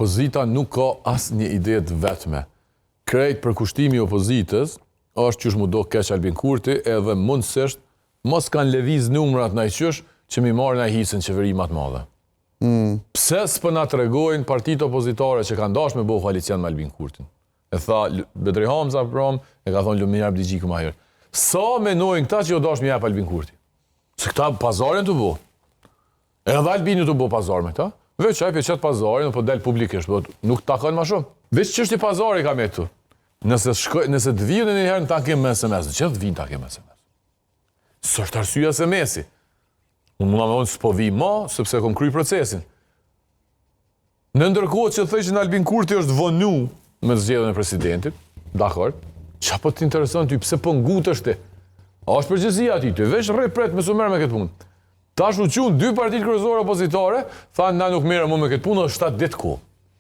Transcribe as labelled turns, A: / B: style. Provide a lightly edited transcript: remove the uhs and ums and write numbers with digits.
A: opozita nuk ka asë një ide të vetme. Krejt për kushtimi i opozitës është qysh mu do keq Albin Kurti edhe mundësisht mos kanë lëviz numrat në qysh që mi marrë në hisën qeverimat madhe. Pse s'pë na tregojnë partitë opozitare që kanë dashur me bëu koalicion me Albin Kurtin? E tha Bedri Hamza e ka thonë Lumir Abdigjiku më herët. Sa menojnë këta që jo dash me jap Albin Kurti? Se këta pazarin të bëu. Edhe Albini të bëu pazar me këta. Veç ai pe çat pazarin, po del publikisht, po nuk takon më shumë. Veç çështje pazari ka me këtu. Nëse të vijnë një herë në takim me SMS, që të vinë takim me SMS. S'është arsyeja SMS-i. Unë mund të them s'po vi më, sepse kom kry procesin. Në ndërkohë që thëjë që në Albin Kurti është vonu me zgjedhjen e presidentit, dakor, çapo të intereson ty pse po ngutesh ti? A është përgjegjësia aty ty? Veç rrepret me sumer me këtë punë. Tash u qun dy partitë kryesore opozitare, thanë na nuk merrem më me këtë punë, është 7 ditë kohë.